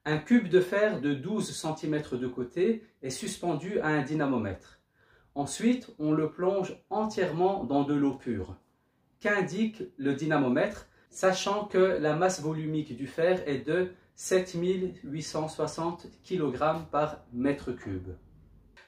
Un cube de fer de 12 cm de côté est suspendu à un dynamomètre. Ensuite, on le plonge entièrement dans de l'eau pure. Qu'indique le dynamomètre, sachant que la masse volumique du fer est de 7860 kg par mètre cube.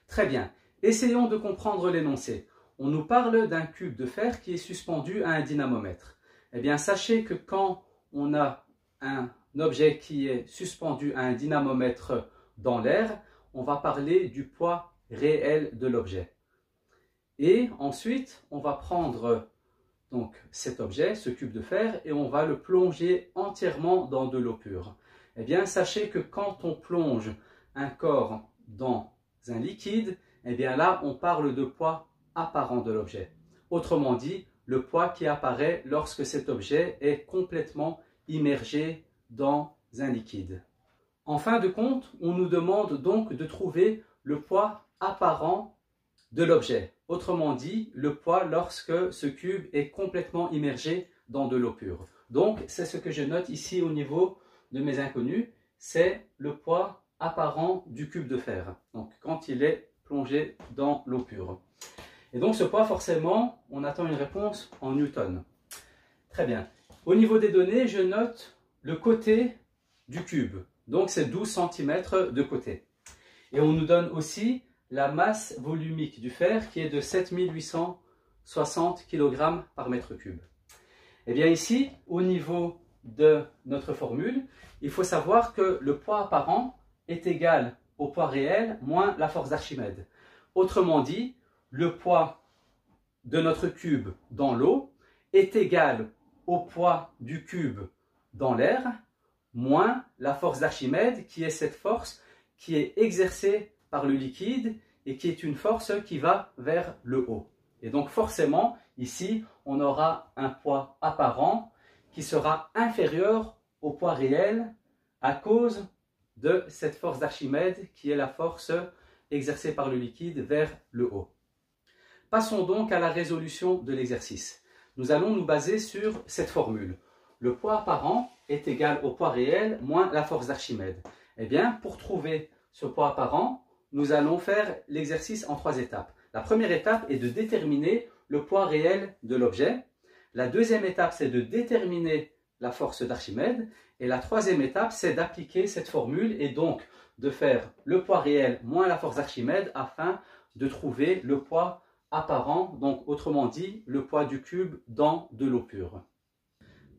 Très bien, essayons de comprendre l'énoncé. On nous parle d'un cube de fer qui est suspendu à un dynamomètre. Eh bien, sachez que quand on a un objet qui est suspendu à un dynamomètre dans l'air, on va parler du poids réel de l'objet. Et ensuite, on va prendre donc cet objet, ce cube de fer, et on va le plonger entièrement dans de l'eau pure. Eh bien, sachez que quand on plonge un corps dans un liquide, eh bien là, on parle de poids apparent de l'objet. Autrement dit, le poids qui apparaît lorsque cet objet est complètement immergé dans un liquide. En fin de compte, on nous demande donc de trouver le poids apparent de l'objet. Autrement dit, le poids lorsque ce cube est complètement immergé dans de l'eau pure. Donc, c'est ce que je note ici au niveau de mes inconnus, c'est le poids apparent du cube de fer, donc quand il est plongé dans l'eau pure. Et donc ce poids, forcément, on attend une réponse en newton. Très bien. Au niveau des données, je note le côté du cube, donc c'est 12 cm de côté. Et on nous donne aussi la masse volumique du fer qui est de 7860 kg par mètre cube. Et bien ici, au niveau de notre formule, il faut savoir que le poids apparent est égal au poids réel moins la force d'Archimède. Autrement dit, le poids de notre cube dans l'eau est égal au poids du cube dans l'air moins la force d'Archimède, qui est cette force qui est exercée par le liquide et qui est une force qui va vers le haut. Et donc forcément, ici, on aura un poids apparent qui sera inférieur au poids réel à cause de cette force d'Archimède qui est la force exercée par le liquide vers le haut. Passons donc à la résolution de l'exercice. Nous allons nous baser sur cette formule. Le poids apparent est égal au poids réel moins la force d'Archimède. Eh bien, pour trouver ce poids apparent, nous allons faire l'exercice en 3 étapes. La première étape est de déterminer le poids réel de l'objet. La deuxième étape, c'est de déterminer la force d'Archimède. Et la troisième étape, c'est d'appliquer cette formule et donc de faire le poids réel moins la force d'Archimède afin de trouver le poids apparent, donc autrement dit, le poids du cube dans de l'eau pure.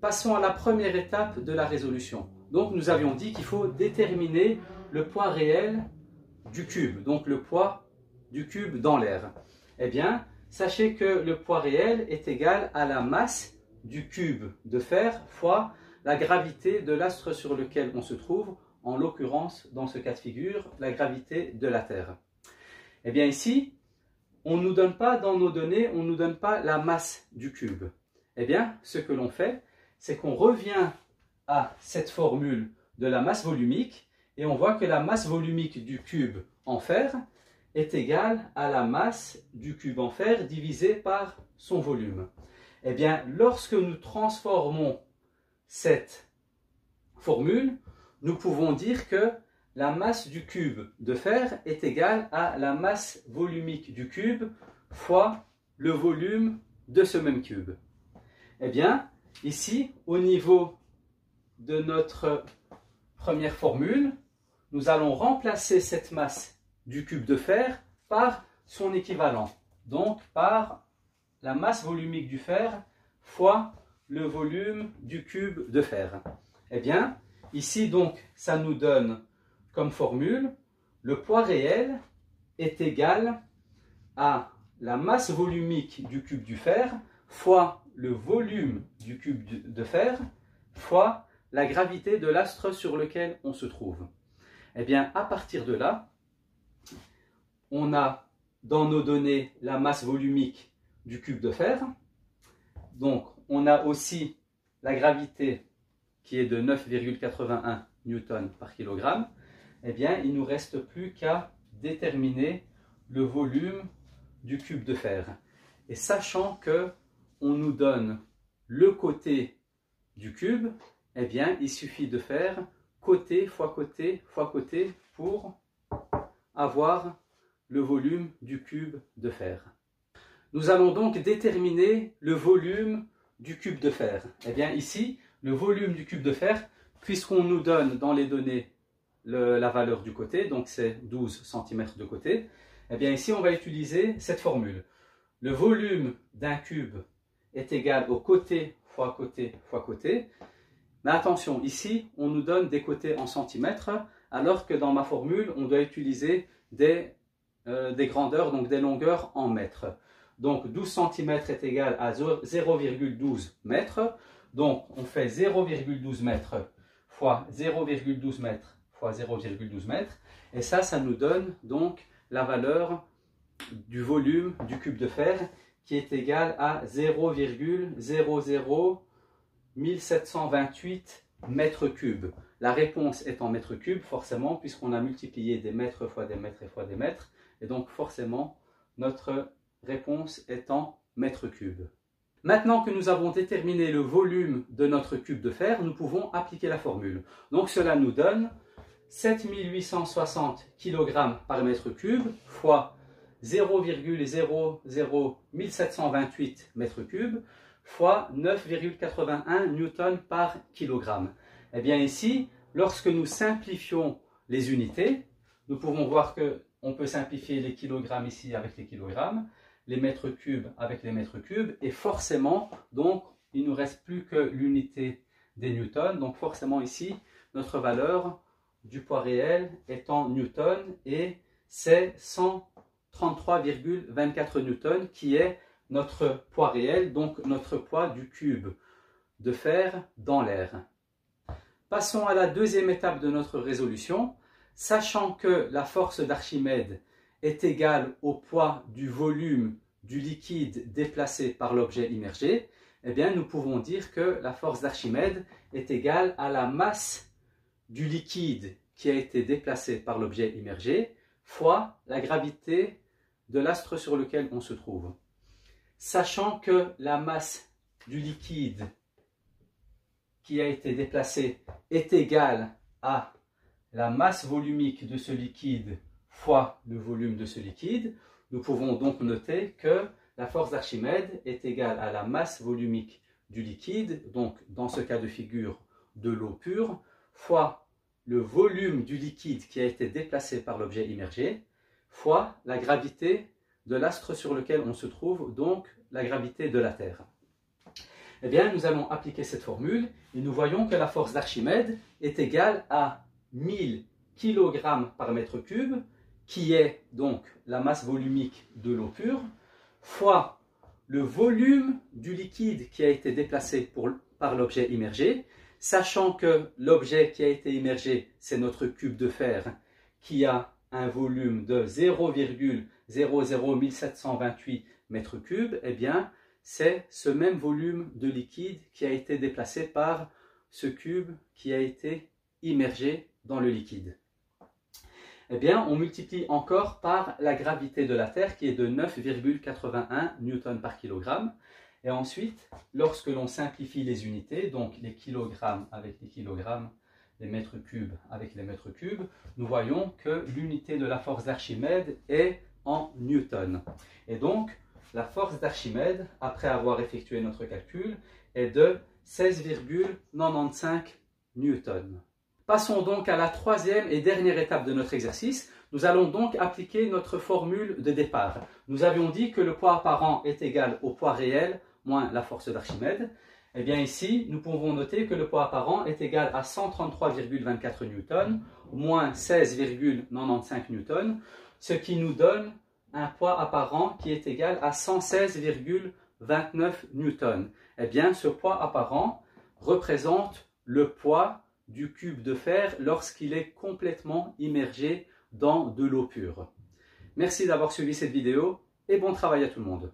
Passons à la première étape de la résolution. Donc nous avions dit qu'il faut déterminer le poids réel du cube, donc le poids du cube dans l'air. Eh bien, sachez que le poids réel est égal à la masse du cube de fer fois la gravité de l'astre sur lequel on se trouve, en l'occurrence, dans ce cas de figure, la gravité de la Terre. Eh bien ici, on ne nous donne pas dans nos données, on ne nous donne pas la masse du cube. Eh bien, ce que l'on fait, c'est qu'on revient à cette formule de la masse volumique et on voit que la masse volumique du cube en fer est égale à la masse du cube en fer divisé par son volume. Eh bien, lorsque nous transformons cette formule, nous pouvons dire que la masse du cube de fer est égale à la masse volumique du cube fois le volume de ce même cube. Eh bien, ici, au niveau de notre première formule, nous allons remplacer cette masse du cube de fer par son équivalent, donc par la masse volumique du fer fois le volume du cube de fer. Eh bien, ici donc, ça nous donne comme formule, le poids réel est égal à la masse volumique du cube du fer fois le volume du cube de fer fois la gravité de l'astre sur lequel on se trouve. Eh bien, à partir de là, on a dans nos données la masse volumique du cube de fer. Donc, on a aussi la gravité qui est de 9,81 newtons par kilogramme. Eh bien, il ne nous reste plus qu'à déterminer le volume du cube de fer. Et sachant que on nous donne le côté du cube, eh bien, il suffit de faire côté fois côté fois côté pour avoir le volume du cube de fer. Nous allons donc déterminer le volume du cube de fer. Eh bien ici, le volume du cube de fer, puisqu'on nous donne dans les données la valeur du côté, donc c'est 12 cm de côté, eh bien ici on va utiliser cette formule. Le volume d'un cube est égal au côté fois côté fois côté. Mais attention, ici on nous donne des côtés en centimètres, alors que dans ma formule on doit utiliser des grandeurs, donc des longueurs en mètres. Donc 12 cm est égal à 0,12 mètres. Donc on fait 0,12 mètres fois 0,12 mètres fois 0,12 mètres. Et ça nous donne donc la valeur du volume du cube de fer qui est égal à 0,001728 mètres cubes. La réponse est en mètres cubes, forcément, puisqu'on a multiplié des mètres fois des mètres et fois des mètres. Et donc forcément, notre réponse est en mètres cubes. Maintenant que nous avons déterminé le volume de notre cube de fer, nous pouvons appliquer la formule. Donc cela nous donne 7860 kg par mètre cube fois 0,00728 mètres cubes fois 9,81 newtons par kilogramme. Eh bien ici, lorsque nous simplifions les unités, nous pouvons voir qu'on peut simplifier les kilogrammes ici avec les kilogrammes, les mètres cubes avec les mètres cubes, et forcément, donc, il ne nous reste plus que l'unité des newtons. Donc forcément ici, notre valeur du poids réel est en newtons, et c'est 133,24 newtons qui est notre poids réel, donc notre poids du cube de fer dans l'air. Passons à la deuxième étape de notre résolution. Sachant que la force d'Archimède est égale au poids du volume du liquide déplacé par l'objet immergé, eh bien nous pouvons dire que la force d'Archimède est égale à la masse du liquide qui a été déplacé par l'objet immergé fois la gravité de l'astre sur lequel on se trouve. Sachant que la masse du liquide qui a été déplacé est égale à la masse volumique de ce liquide fois le volume de ce liquide, nous pouvons donc noter que la force d'Archimède est égale à la masse volumique du liquide, donc dans ce cas de figure de l'eau pure, fois le volume du liquide qui a été déplacé par l'objet immergé, fois la gravité de l'astre sur lequel on se trouve, donc la gravité de la Terre. Eh bien, nous allons appliquer cette formule et nous voyons que la force d'Archimède est égale à 1000 kg par mètre cube, qui est donc la masse volumique de l'eau pure, fois le volume du liquide qui a été déplacé par l'objet immergé, sachant que l'objet qui a été immergé, c'est notre cube de fer, qui a un volume de 0,00728 mètres cubes, eh bien, c'est ce même volume de liquide qui a été déplacé par ce cube qui a été immergé dans le liquide. Eh bien, on multiplie encore par la gravité de la Terre qui est de 9,81 newtons par kilogramme. Et ensuite, lorsque l'on simplifie les unités, donc les kilogrammes avec les kilogrammes, les mètres cubes avec les mètres cubes, nous voyons que l'unité de la force d'Archimède est en newtons. Et donc, la force d'Archimède, après avoir effectué notre calcul, est de 16,95 newtons. Passons donc à la troisième et dernière étape de notre exercice. Nous allons donc appliquer notre formule de départ. Nous avions dit que le poids apparent est égal au poids réel moins la force d'Archimède. Eh bien ici, nous pouvons noter que le poids apparent est égal à 133,24 newtons moins 16,95 newtons, ce qui nous donne un poids apparent qui est égal à 116,29 newtons. Eh bien, ce poids apparent représente le poids du cube de fer lorsqu'il est complètement immergé dans de l'eau pure. Merci d'avoir suivi cette vidéo et bon travail à tout le monde.